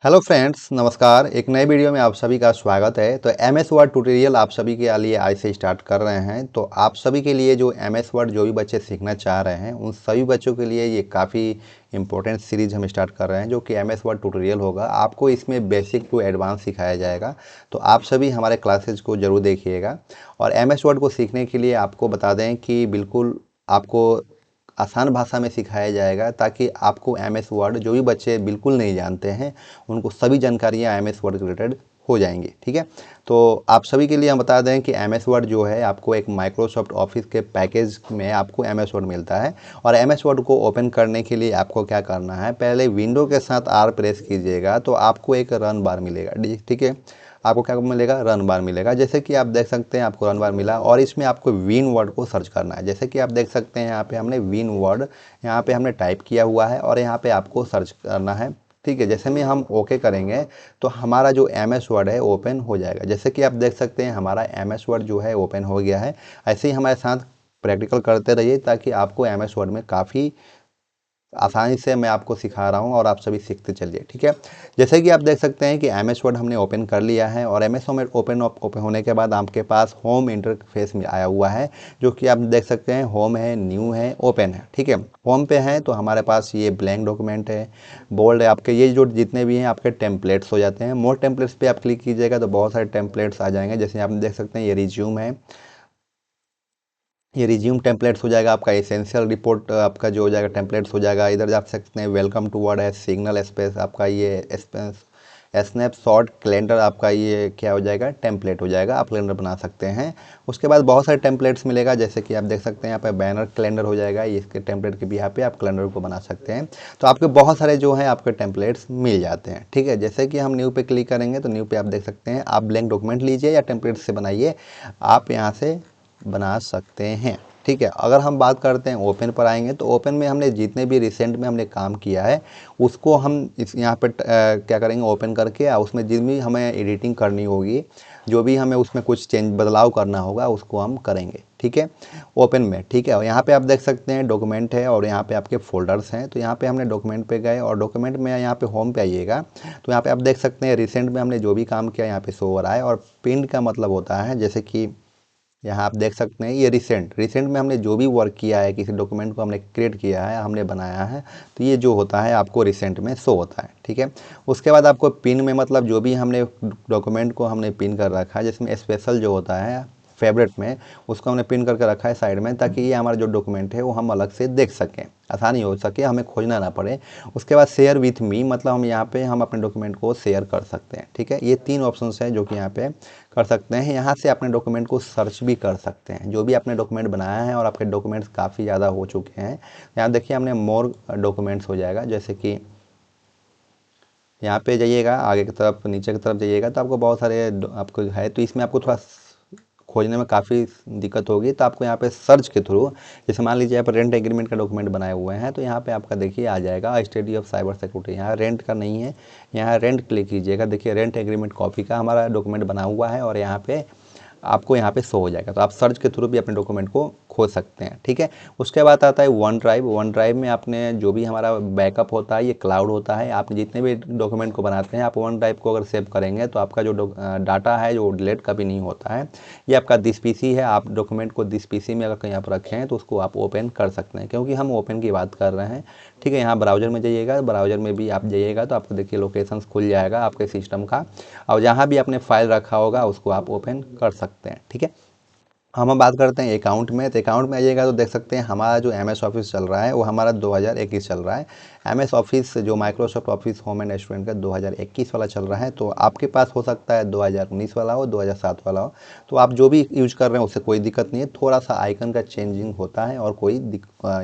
Hello friends, नमस्कार। एक नए वीडियो में आप सभी का स्वागत है। तो एम एस वर्ड ट्यूटोरियल आप सभी के लिए आज से स्टार्ट कर रहे हैं। तो आप सभी के लिए जो एम एस वर्ड जो भी बच्चे सीखना चाह रहे हैं उन सभी बच्चों के लिए ये काफ़ी इंपॉर्टेंट सीरीज हम स्टार्ट कर रहे हैं, जो कि एम एस वर्ड ट्यूटोरियल होगा। आपको इसमें बेसिक टू एडवांस सिखाया जाएगा। तो आप सभी हमारे क्लासेज को ज़रूर देखिएगा। और एम एस वर्ड को सीखने के लिए आपको बता दें कि बिल्कुल आपको आसान भाषा में सिखाया जाएगा, ताकि आपको एम एस वर्ड जो भी बच्चे बिल्कुल नहीं जानते हैं उनको सभी जानकारियाँ एम एस वर्ड रिलेटेड हो जाएंगी। ठीक है, तो आप सभी के लिए हम बता दें कि एम एस वर्ड जो है आपको एक माइक्रोसॉफ्ट ऑफिस के पैकेज में आपको एम एस वर्ड मिलता है। और एम एस वर्ड को ओपन करने के लिए आपको क्या करना है, पहले विंडो के साथ आर प्रेस कीजिएगा तो आपको एक रन बार मिलेगा। ठीक है, आपको क्या मिलेगा, रन बार मिलेगा। जैसे कि आप देख सकते हैं आपको रन बार मिला, और इसमें आपको विन वर्ड को सर्च करना है। जैसे कि आप देख सकते हैं यहाँ पे हमने विन वर्ड यहाँ पे हमने टाइप किया हुआ है और यहाँ पे आपको सर्च करना है। ठीक है, जैसे में हम ओके करेंगे तो हमारा जो एम एस वर्ड है ओपन हो जाएगा। जैसे कि आप देख सकते हैं हमारा एम एस वर्ड जो है ओपन हो गया है। ऐसे ही हमारे साथ प्रैक्टिकल करते रहिए, ताकि आपको एम एस वर्ड में काफ़ी आसानी से मैं आपको सिखा रहा हूं और आप सभी सीखते चलिए। ठीक है, जैसे कि आप देख सकते हैं कि एम एस वर्ड हमने ओपन कर लिया है। और एम एस वर्ड ओपन होने के बाद आपके पास होम इंटरफेस में आया हुआ है, जो कि आप देख सकते हैं होम है, न्यू है, ओपन है। ठीक है, होम पे है तो हमारे पास ये ब्लैंक डॉक्यूमेंट है, बोल्ड है। आपके ये जो जितने भी हैं आपके टेम्पलेट्स हो जाते हैं। मोर टेम्पलेट्स पे आप क्लिक कीजिएगा तो बहुत सारे टेम्पलेट्स आ जाएंगे। जैसे आप देख सकते हैं ये रिज्यूम है, ये रिज्यूम टेम्पलेट्स हो जाएगा। आपका एसेंशियल रिपोर्ट आपका जो हो जाएगा टेम्पलेट्स हो जाएगा। इधर जा सकते हैं वेलकम टू वर्ड है, सिग्नल स्पेस आपका ये स्नैपशॉट कैलेंडर आपका ये क्या हो जाएगा, टेम्पलेट हो जाएगा। आप कैलेंडर बना सकते हैं। उसके बाद बहुत सारे टेम्पलेट्स मिलेगा। जैसे कि आप देख सकते हैं यहाँ पे बैनर कैलेंडर हो जाएगा। इसके टेम्पलेट के भी यहाँ पे आप कैलेंडर को बना सकते हैं। तो आपके बहुत सारे जो हैं आपके टेम्पलेट्स मिल जाते हैं। ठीक है, जैसे कि हम न्यू पे क्लिक करेंगे तो न्यू पे आप देख सकते हैं। आप ब्लैंक डॉक्यूमेंट लीजिए या टेम्पलेट से बनाइए, आप यहाँ से बना सकते हैं। ठीक है, अगर हम बात करते हैं ओपन पर आएंगे तो ओपन में हमने जितने भी रिसेंट में हमने काम किया है उसको हम इस यहाँ पे क्या करेंगे, ओपन करके उसमें जिन भी हमें एडिटिंग करनी होगी, जो भी हमें उसमें कुछ चेंज बदलाव करना होगा उसको हम करेंगे। ठीक है, ओपन में। ठीक है, और यहाँ पे आप देख सकते हैं डॉक्यूमेंट है और यहाँ पे आपके फोल्डर्स हैं। तो यहाँ पे हमने डॉक्यूमेंट पे गए और डॉक्यूमेंट में यहाँ पे होम पे आइएगा तो यहाँ पे आप देख सकते हैं रिसेंट में हमने जो भी काम किया यहाँ पे शो हो रहा है। और पिन का मतलब होता है, जैसे कि यहाँ आप देख सकते हैं ये रिसेंट में हमने जो भी वर्क किया है, किसी डॉक्यूमेंट को हमने क्रिएट किया है, हमने बनाया है, तो ये जो होता है आपको रिसेंट में शो होता है। ठीक है, उसके बाद आपको पिन में मतलब जो भी हमने डॉक्यूमेंट को हमने पिन कर रखा है, जिसमें स्पेशल जो होता है फेवरेट में, उसको हमने पिन करके रखा है साइड में, ताकि ये हमारा जो डॉक्यूमेंट है वो हम अलग से देख सकें, आसानी हो सके, हमें खोजना ना पड़े। उसके बाद शेयर विथ मी, मतलब हम यहाँ पे हम अपने डॉक्यूमेंट को शेयर कर सकते हैं। ठीक है, ये 3 ऑप्शंस हैं जो कि यहाँ पे कर सकते हैं। यहाँ से अपने डॉक्यूमेंट को सर्च भी कर सकते हैं, जो भी आपने डॉक्यूमेंट बनाया है और आपके डॉक्यूमेंट्स काफ़ी ज़्यादा हो चुके हैं। यहाँ देखिए हमने मोर डॉक्यूमेंट्स हो जाएगा। जैसे कि यहाँ पे जाइएगा आगे की तरफ, नीचे की तरफ जाइएगा तो आपको बहुत सारे आपको है, तो इसमें आपको थोड़ा खोजने में काफ़ी दिक्कत होगी। तो आपको यहाँ पे सर्च के थ्रू, जैसे मान लीजिए यहाँ पर रेंट एग्रीमेंट का डॉक्यूमेंट बनाए हुए हैं, तो यहाँ पे आपका देखिए आ जाएगा स्टडी ऑफ साइबर सिक्योरिटी। यहाँ रेंट का नहीं है, यहाँ रेंट क्लिक कीजिएगा। देखिए रेंट एग्रीमेंट कॉपी का हमारा डॉक्यूमेंट बना हुआ है और यहाँ पे आपको यहाँ पे शो हो जाएगा। तो आप सर्च के थ्रू भी अपने डॉक्यूमेंट को खोज सकते हैं। ठीक है, उसके बाद आता है वन ड्राइव। वन ड्राइव में आपने जो भी हमारा बैकअप होता है, ये क्लाउड होता है। आप जितने भी डॉक्यूमेंट को बनाते हैं, आप वन ड्राइव को अगर सेव करेंगे तो आपका जो डाटा है जो डिलीट कभी नहीं होता है। ये आपका दिस पीसी है, आप डॉक्यूमेंट को दिस पीसी में अगर कहीं आप रखें हैं तो उसको आप ओपन कर सकते हैं, क्योंकि हम ओपन की बात कर रहे हैं। ठीक है, यहाँ ब्राउज़र में जाइएगा, ब्राउज़र में भी आप जाइएगा तो आपको देखिए लोकेशंस खुल जाएगा आपके सिस्टम का, और जहाँ भी आपने फाइल रखा होगा उसको आप ओपन कर सकते हैं। ठीक है, हम बात करते हैं अकाउंट में। तो अकाउंट में आइएगा तो देख सकते हैं हमारा जो एम एस ऑफिस चल रहा है वो हमारा 2021 चल रहा है। एम एस ऑफिस जो Microsoft office home and student का 2021 वाला चल रहा है। तो आपके पास हो सकता है 2019 वाला हो, 2007 वाला हो। तो आप जो भी यूज कर रहे हैं उससे कोई दिक्कत नहीं है, थोड़ा सा आइकन का चेंजिंग होता है और कोई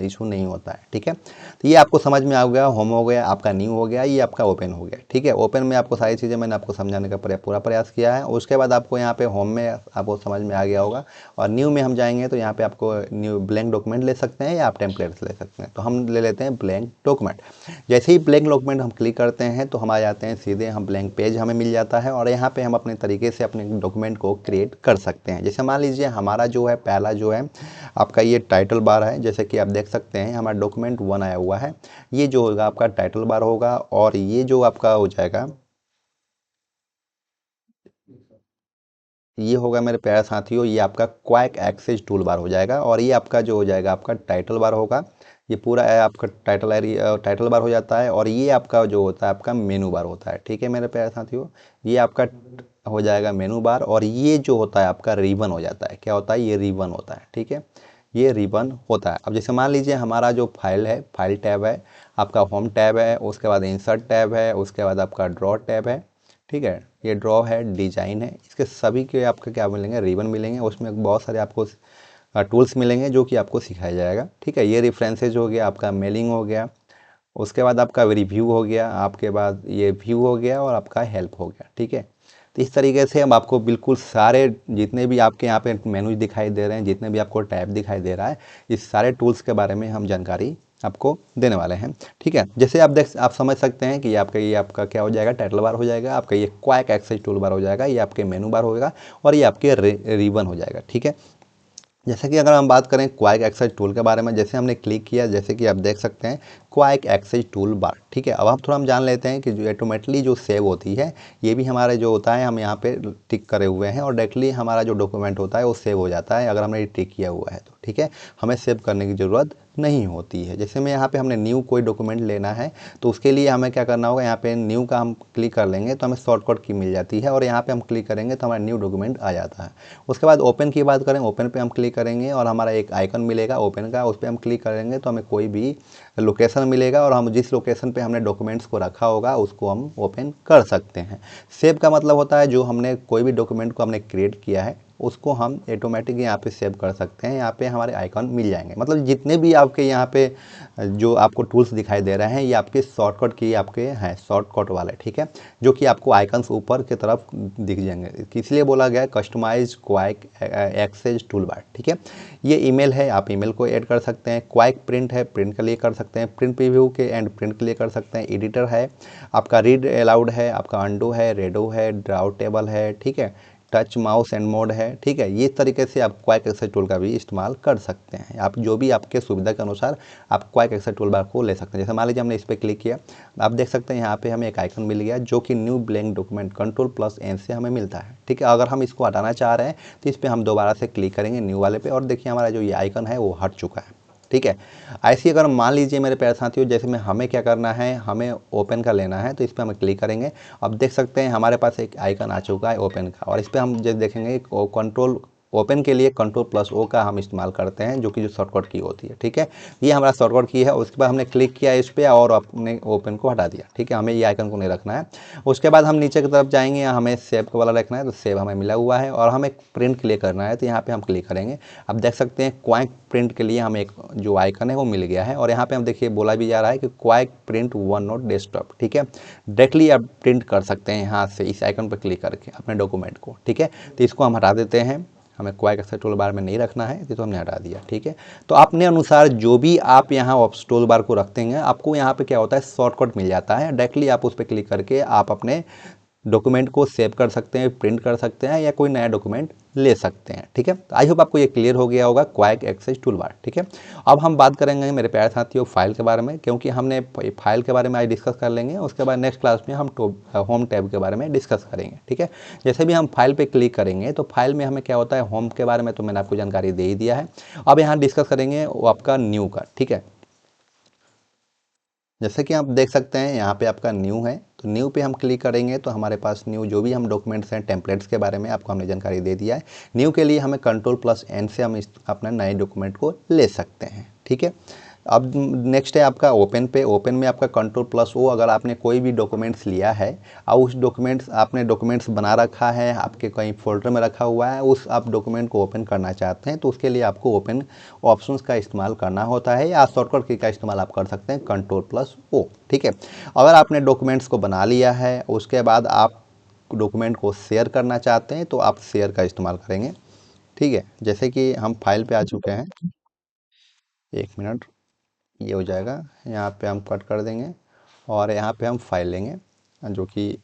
इशू नहीं होता है। ठीक है, तो ये आपको समझ में आ गया, होम हो गया आपका, न्यू हो गया, ये आपका ओपन हो गया। ठीक है, ओपन में आपको सारी चीज़ें मैंने आपको समझाने का पूरा प्रयास किया है। उसके बाद आपको यहाँ पे होम में आपको समझ में आ गया होगा, और न्यू में हम जाएंगे तो यहाँ पे आपको न्यू ब्लैंक डॉक्यूमेंट ले सकते हैं या आप टेम्पलेट्स ले सकते हैं। तो हम ले लेते हैं ब्लैंक डॉक्यूमेंट। जैसे ही ब्लैंक डॉक्यूमेंट हम क्लिक करते हैं तो हम आ जाते हैं सीधे, हम ब्लैंक पेज हमें मिल जाता है, और यहाँ पे हम अपने तरीके से अपने डॉक्यूमेंट को क्रिएट कर सकते हैं। जैसे मान लीजिए हमारा जो है पहला जो है आपका ये टाइटल बार है। जैसे कि आप देख सकते हैं हमारा डॉक्यूमेंट 1 आया हुआ है, ये जो होगा आपका टाइटल बार होगा, और ये जो आपका हो जाएगा ये होगा मेरे प्यारे साथियों, ये आपका क्वाक एक्सेस टूल बार हो जाएगा। और ये आपका जो हो जाएगा आपका टाइटल बार होगा, ये पूरा है आपका टाइटल एरिया, टाइटल बार हो जाता है। और ये आपका जो होता है आपका मेनू बार होता है। ठीक है मेरे प्यारे साथियों, ये आपका हो जाएगा मेनू बार। और ये जो होता है आपका रिबन हो जाता है। क्या होता है? ये रिबन होता है। ठीक है, ये रिबन होता है। अब जैसे मान लीजिए हमारा जो फाइल है, फाइल टैब है, आपका होम टैब है, उसके बाद इंसर्ट टैब है, उसके बाद आपका ड्रॉ टैब है। ठीक है, ये ड्रॉ है, डिजाइन है, इसके सभी के आपके क्या मिलेंगे? रिबन मिलेंगे। उसमें बहुत सारे आपको टूल्स मिलेंगे जो कि आपको सिखाया जाएगा। ठीक है, ये रेफरेंसेज हो गया, आपका मेलिंग हो गया, उसके बाद आपका रिव्यू हो गया, आपके बाद ये व्यू हो गया, और आपका हेल्प हो गया। ठीक है, तो इस तरीके से हम आपको बिल्कुल सारे जितने भी आपके यहाँ पे मेनूज दिखाई दे रहे हैं, जितने भी आपको टैब दिखाई दे रहा है, इस सारे टूल्स के बारे में हम जानकारी आपको देने वाले हैं। ठीक है, जैसे आप समझ सकते हैं कि ये आपका क्या हो जाएगा? टाइटल बार हो जाएगा, आपका ये क्वाक एक्सेस टूल बार हो जाएगा, ये आपके मेनू बार होगा, और ये आपके रिबन हो जाएगा। ठीक है, जैसे कि अगर हम बात करें क्वाक एक्सेस टूल के बारे में, जैसे हमने क्लिक किया, जैसे कि आप देख सकते हैं क्वाक एक्सेस टूल बार। ठीक है, अब हम जान लेते हैं कि जो ऑटोमेटिकली जो सेव होती है, ये भी हमारे जो होता है हम यहाँ पे टिक करे हुए हैं, और डायरेक्टली हमारा जो डॉक्यूमेंट होता है वो सेव हो जाता है अगर हमने टिक किया हुआ है तो। ठीक है, हमें सेव करने की ज़रूरत नहीं होती है। जैसे में यहाँ पे हमने न्यू कोई डॉक्यूमेंट लेना है, तो उसके लिए हमें क्या करना होगा? यहाँ पे न्यू का हम क्लिक कर लेंगे तो हमें शॉर्टकट की मिल जाती है, और यहाँ पे हम क्लिक करेंगे तो हमारा न्यू डॉक्यूमेंट आ जाता है। उसके बाद ओपन की बात करें, ओपन पे हम क्लिक करेंगे और हमारा एक आइकन मिलेगा ओपन का, उस पर हम क्लिक करेंगे तो हमें कोई भी लोकेशन मिलेगा, और हम जिस लोकेशन पे हमने डॉक्यूमेंट्स को रखा होगा उसको हम ओपन कर सकते हैं। सेव का मतलब होता है जो हमने कोई भी डॉक्यूमेंट को हमने क्रिएट किया है उसको हम ऑटोमेटिक यहाँ पे सेव कर सकते हैं। यहाँ पे हमारे आइकन मिल जाएंगे, मतलब जितने भी आपके यहाँ पे जो आपको टूल्स दिखाई दे रहे हैं ये आपके शॉर्टकट की आपके हैं, शॉर्टकट वाले। ठीक है, जो कि आपको आइकन्स ऊपर की तरफ दिख जाएंगे, इसलिए बोला गया है customize quick access tool bar. ठीक है, ये ईमेल है, आप ईमेल को ऐड कर सकते हैं। क्वाक प्रिंट है, प्रिंट के लिए कर सकते हैं, प्रिंट प्रीव्यू के एंड प्रिंट के लिए कर सकते हैं। एडिटर है, आपका रीड अलाउड है, आपका अंडू है, रेडो है, ड्राउ टेबल है। ठीक है, टच माउस एंड मोड है। ठीक है, ये तरीके से आप क्वाक एक्सेस टूल का भी इस्तेमाल कर सकते हैं। आप जो भी आपके सुविधा के अनुसार आप क्वाक एक्सेस टूल बार को ले सकते हैं। जैसे मान लीजिए हमने इस पर क्लिक किया, आप देख सकते हैं यहाँ पे हमें एक आइकन मिल गया जो कि न्यू ब्लैंक डॉक्यूमेंट Ctrl+N से हमें मिलता है। ठीक है, अगर हम इसको हटाना चाह रहे हैं तो इस पर हम दोबारा से क्लिक करेंगे न्यू वाले पे, और देखिए हमारा जो ये आइकन है वो हट चुका है। ठीक है, ऐसी अगर मान लीजिए मेरे प्यारे साथियों, जैसे में हमें क्या करना है, हमें ओपन का लेना है, तो इस पर हम क्लिक करेंगे। अब देख सकते हैं हमारे पास एक आइकन आ चुका है ओपन का, और इस पर हम जैसे देखेंगे कंट्रोल ओपन के लिए Ctrl+O का हम इस्तेमाल करते हैं, जो कि जो शॉर्टकट की होती है। ठीक है, ये हमारा शॉर्टकट की है। उसके बाद हमने क्लिक किया इस पर और अपने ओपन को हटा दिया। ठीक है, हमें ये आइकन को नहीं रखना है। उसके बाद हम नीचे की तरफ जाएंगे, हमें सेव वाला रखना है, तो सेव हमें मिला हुआ है, और हमें प्रिंट के लिए करना है, तो यहाँ पे हम क्लिक करेंगे। अब देख सकते हैं क्वाक प्रिंट के लिए हमें एक जो आइकन है वो मिल गया है, और यहाँ पे हम देखिए बोला भी जा रहा है कि quack print one note desktop. ठीक है, डायरेक्टली आप प्रिंट कर सकते हैं यहाँ से इस आइकन पर क्लिक करके अपने डॉक्यूमेंट को। ठीक है, तो इसको हम हटा देते हैं, हमें क्वाक एक्सेस टूल बार में नहीं रखना है, तो हमने हटा दिया। ठीक है, तो अपने अनुसार जो भी आप यहाँ टूल बार को रखते हैं, आपको यहाँ पे क्या होता है, शॉर्टकट मिल जाता है। डायरेक्टली आप उस पर क्लिक करके आप अपने डॉक्यूमेंट को सेव कर सकते हैं, प्रिंट कर सकते हैं, या कोई नया डॉक्यूमेंट ले सकते हैं। ठीक है, तो आई होप आपको ये क्लियर हो गया होगा क्वाक एक्सेस टूल बार। ठीक है, अब हम बात करेंगे मेरे प्यारे साथियों फाइल के बारे में, क्योंकि हमने फाइल के बारे में आज डिस्कस कर लेंगे, उसके बाद नेक्स्ट क्लास में हम होम टैब के बारे में डिस्कस करेंगे। ठीक है, जैसे भी हम फाइल पे क्लिक करेंगे तो फाइल में हमें क्या होता है, होम के बारे में तो मैंने आपको जानकारी दे ही दिया है। अब यहाँ डिस्कस करेंगे वो आपका न्यू का। ठीक है, जैसे कि आप देख सकते हैं यहाँ पे आपका न्यू है, तो न्यू पे हम क्लिक करेंगे तो हमारे पास न्यू जो भी हम डॉक्यूमेंट्स हैं, टेम्पलेट्स के बारे में आपको हमने जानकारी दे दिया है। न्यू के लिए हमें Ctrl+N से हम अपना नए डॉक्यूमेंट को ले सकते हैं। ठीक है, अब नेक्स्ट है आपका ओपन पे। ओपन में आपका Ctrl+O, अगर आपने कोई भी डॉक्यूमेंट्स लिया है और उस आपने डॉक्यूमेंट्स बना रखा है, आपके कहीं फोल्डर में रखा हुआ है, उस आप डॉक्यूमेंट को ओपन करना चाहते हैं, तो उसके लिए आपको ओपन ऑप्शंस का इस्तेमाल करना होता है, या शॉर्टकट की का इस्तेमाल आप कर सकते हैं Ctrl+O। ठीक है, अगर आपने डॉक्यूमेंट्स को बना लिया है, उसके बाद आप डॉक्यूमेंट को शेयर करना चाहते हैं, तो आप शेयर का इस्तेमाल करेंगे। ठीक है, जैसे कि हम फाइल पे आ चुके हैं, 1 मिनट, ये हो जाएगा। यहाँ पे हम कट कर देंगे और यहाँ पे हम फाइल लेंगे, जो कि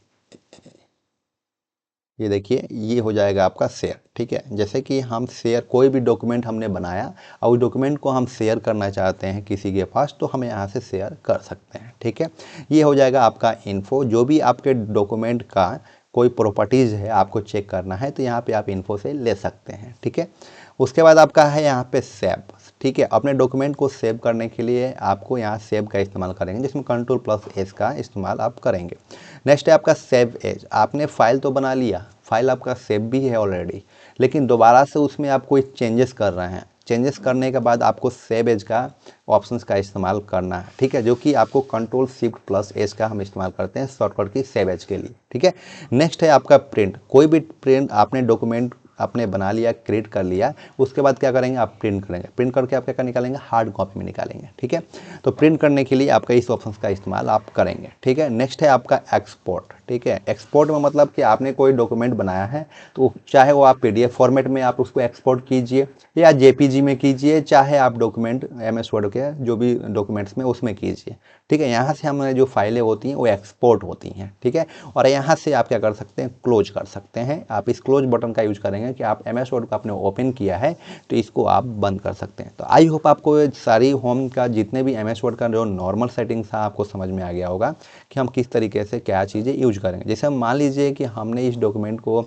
ये देखिए ये हो जाएगा आपका शेयर। ठीक है, जैसे कि हम शेयर कोई भी डॉक्यूमेंट हमने बनाया और उस डॉक्यूमेंट को हम शेयर करना चाहते हैं किसी के पास, तो हम यहाँ से शेयर कर सकते हैं। ठीक है, ये हो जाएगा आपका इन्फो, जो भी आपके डॉक्यूमेंट का कोई प्रॉपर्टीज़ है आपको चेक करना है तो यहाँ पे आप इन्फो से ले सकते हैं, ठीक है। उसके बाद आपका है यहाँ पे सेव, ठीक है। अपने डॉक्यूमेंट को सेव करने के लिए आपको यहाँ सेव का इस्तेमाल करेंगे, जिसमें Ctrl+S का इस्तेमाल आप करेंगे। नेक्स्ट है आपका सेव एज। आपने फाइल तो बना लिया, फाइल आपका सेव भी है ऑलरेडी, लेकिन दोबारा से उसमें आप कोई चेंजेस कर रहे हैं। चेंजेस करने के बाद आपको सेव एज का ऑप्शंस का इस्तेमाल करना है, ठीक है, जो कि आपको Ctrl+Shift+S का हम इस्तेमाल करते हैं शॉर्टकट की सेव एज के लिए, ठीक है। नेक्स्ट है आपका प्रिंट। कोई भी प्रिंट आपने डॉक्यूमेंट आपने बना लिया, क्रिएट कर लिया, उसके बाद क्या करेंगे, आप प्रिंट करेंगे। प्रिंट करके आप क्या निकालेंगे, हार्ड कॉपी में निकालेंगे, ठीक है। तो प्रिंट करने के लिए आपका इस ऑप्शन का इस्तेमाल आप करेंगे, ठीक है। नेक्स्ट है आपका एक्सपोर्ट, ठीक है। एक्सपोर्ट में मतलब कि आपने कोई डॉक्यूमेंट बनाया है तो चाहे वो आप PDF फॉर्मेट में आप उसको एक्सपोर्ट कीजिए या JPG में कीजिए, चाहे आप डॉक्यूमेंट MS वर्ड के जो भी डॉक्यूमेंट्स में उसमें कीजिए, ठीक है। यहाँ से हमारे जो फाइलें होती हैं वो एक्सपोर्ट होती हैं, ठीक है। और यहाँ से आप क्या कर सकते हैं, क्लोज कर सकते हैं। आप इस क्लोज बटन का यूज करेंगे कि आप MS वर्ड को आपने ओपन किया है तो इसको आप बंद कर सकते हैं। तो आई होप आपको सारी होम का जितने भी MS वर्ड का जो नॉर्मल सेटिंग्स था आपको समझ में आ गया होगा कि हम किस तरीके से क्या चीज़ें यूज करेंगे। जैसे हम मान लीजिए कि हमने इस डॉक्यूमेंट को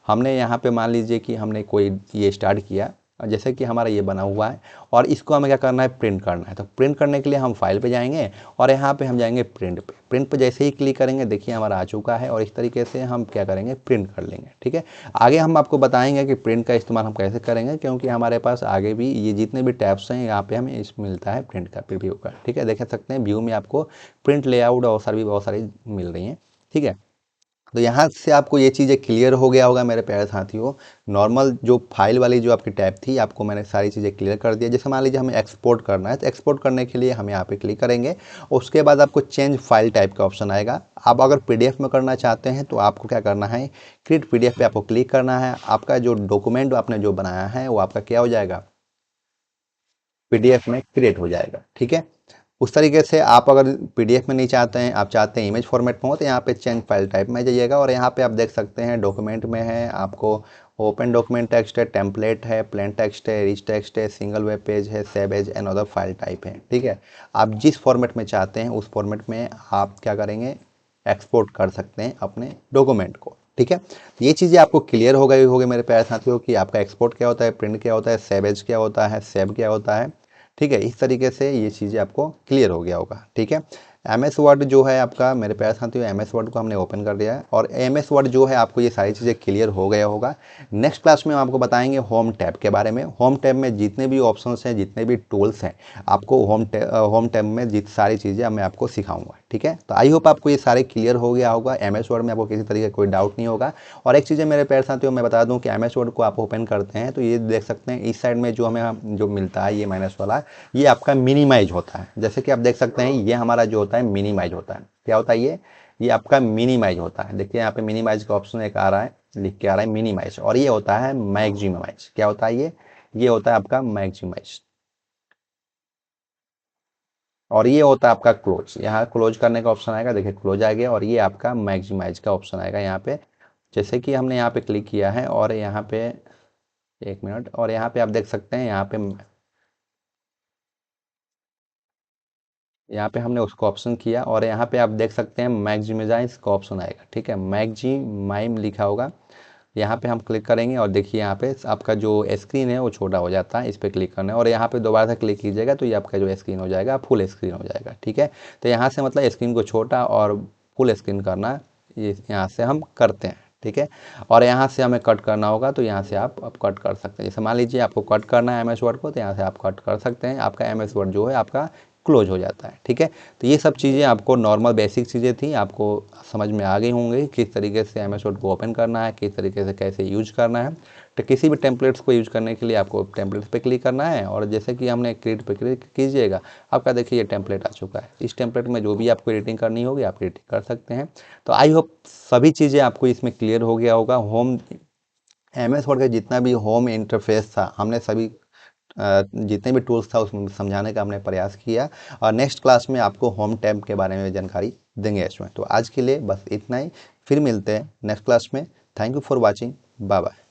हमने यहाँ पे मान लीजिए कि हमने कोई ये स्टार्ट किया, जैसे कि हमारा ये बना हुआ है और इसको हमें क्या करना है, प्रिंट करना है। तो प्रिंट करने के लिए हम फाइल पे जाएंगे और यहाँ पे हम जाएंगे प्रिंट पे। प्रिंट पे जैसे ही क्लिक करेंगे देखिए हमारा आ चुका है और इस तरीके से हम क्या करेंगे, प्रिंट कर लेंगे, ठीक है। आगे हम आपको बताएंगे कि प्रिंट का इस्तेमाल हम कैसे करेंगे, क्योंकि हमारे पास आगे भी ये जितने भी टैब्स हैं यहाँ पे हमें इस मिलता है प्रिंट का, प्रीव्यू का, ठीक है। देख सकते हैं व्यू में आपको प्रिंट लेआउट और भी बहुत सारी मिल रही हैं, ठीक है। तो यहाँ से आपको ये चीज़ें क्लियर हो गया होगा मेरे प्यारे साथियों। नॉर्मल जो फाइल वाली जो आपकी टैब थी आपको मैंने सारी चीज़ें क्लियर कर दिया। जैसे मान लीजिए हमें एक्सपोर्ट करना है तो एक्सपोर्ट करने के लिए हम यहाँ पे क्लिक करेंगे, उसके बाद आपको चेंज फाइल टाइप का ऑप्शन आएगा। आप अगर PDF में करना चाहते हैं तो आपको क्या करना है, क्रिएट PDF पे आपको क्लिक करना है। आपका जो डॉक्यूमेंट आपने जो बनाया है वो आपका क्या हो जाएगा, PDF में क्रिएट हो जाएगा, ठीक है। उस तरीके से आप अगर PDF में नहीं चाहते हैं, आप चाहते हैं इमेज फॉर्मेट में हो, तो यहाँ पे चेंज फाइल टाइप में जाइएगा और यहाँ पे आप देख सकते हैं डॉक्यूमेंट में है आपको ओपन डॉक्यूमेंट टेक्स्ट है, टेम्पलेट है, प्लेन टेक्स्ट है, रिच टेक्स्ट है, सिंगल वेब पेज है, save as and other file type है, ठीक है। आप जिस फॉर्मेट में चाहते हैं उस फॉर्मेट में आप क्या करेंगे, एक्सपोर्ट कर सकते हैं अपने डॉक्यूमेंट को, ठीक है। ये चीज़ें आपको क्लियर हो गई होगी मेरे प्यारे साथियों कि आपका एक्सपोर्ट क्या होता है, प्रिंट क्या होता है, सेव एज क्या होता है, सेव क्या होता है, ठीक है। इस तरीके से ये चीज़ें आपको क्लियर हो गया होगा, ठीक है। MS वर्ड जो है आपका मेरे प्यारे साथियों, MS वर्ड को हमने ओपन कर दिया है और MS वर्ड जो है आपको ये सारी चीज़ें क्लियर हो गया होगा। नेक्स्ट क्लास में हम आपको बताएंगे होम टैब के बारे में। होम टैब में जितने भी ऑप्शंस हैं, जितने भी टूल्स हैं, आपको होम टैब में सारी चीज़ें मैं आपको सिखाऊंगा, ठीक है। तो आई होप आपको ये सारे क्लियर हो गया होगा। MS वर्ड में आपको किसी तरीके का कोई डाउट नहीं होगा। और एक चीज़ें मेरे प्यारे साथियों मैं बता दूं कि MS वर्ड को आप ओपन करते हैं तो ये देख सकते हैं इस साइड में जो हमें जो मिलता है ये माइनस वाला, ये आपका मिनिमाइज होता है। जैसे कि आप देख सकते हैं ये हमारा जो होता है मिनिमाइज होता है। क्या होता है ये आपका मिनिमाइज होता है। देखिए यहाँ पे मिनिमाइज का ऑप्शन एक आ रहा है, लिख के आ रहा है मिनिमाइज, और ये होता है मैक्सिमाइज। क्या होता है ये होता है आपका मैक्सिमाइज, और ये होता है आपका क्लोज। यहाँ क्लोज करने का ऑप्शन आएगा, देखिए क्लोज आ गया, और ये आपका मैक्सिमाइज का ऑप्शन आएगा यहाँ पे। जैसे कि हमने यहाँ पे क्लिक किया है और यहाँ पे एक मिनट, और यहाँ पे आप देख सकते हैं यहाँ पे हमने उसको ऑप्शन किया और यहाँ पे आप देख सकते हैं मैक्सिमाइज का ऑप्शन आएगा, ठीक है। मैक्सिमाइम लिखा होगा, यहाँ पे हम क्लिक करेंगे और देखिए यहाँ पे आपका जो स्क्रीन है वो छोटा हो जाता है। इस पर क्लिक करना है और यहाँ पे दोबारा से क्लिक कीजिएगा तो ये आपका जो स्क्रीन हो जाएगा फुल स्क्रीन हो जाएगा, ठीक है। तो यहाँ से मतलब स्क्रीन को छोटा और फुल स्क्रीन करना, ये यहाँ से हम करते हैं, ठीक है। और यहाँ से हमें कट करना होगा तो यहाँ से आप कट कर सकते हैं। जैसे मान लीजिए आपको कट करना है MS वर्ड को, तो यहाँ से आप कट कर सकते हैं। आपका MS वर्ड जो है आपका क्लोज हो जाता है, ठीक है। तो ये सब चीज़ें आपको नॉर्मल बेसिक चीज़ें थी, आपको समझ में आ गई होंगी किस तरीके से MS वर्ड को ओपन करना है, किस तरीके से कैसे यूज करना है। तो किसी भी टेम्पलेट्स को यूज करने के लिए आपको टेम्पलेट्स पे क्लिक करना है और जैसे कि हमने क्रिएट पे क्लिक कीजिएगा, आपका देखिए ये टेम्पलेट आ चुका है। इस टेम्पलेट में जो भी आपको एडिटिंग करनी होगी आप एडिटिंग कर सकते हैं। तो आई होप सभी चीज़ें आपको इसमें क्लियर हो गया होगा। होम MS वर्ड का जितना भी होम इंटरफेस था हमने सभी जितने भी टूल्स था उसमें समझाने का हमने प्रयास किया, और नेक्स्ट क्लास में आपको होम टैब के बारे में जानकारी देंगे इसमें। तो आज के लिए बस इतना ही, फिर मिलते हैं नेक्स्ट क्लास में। Thank you for watching, bye bye.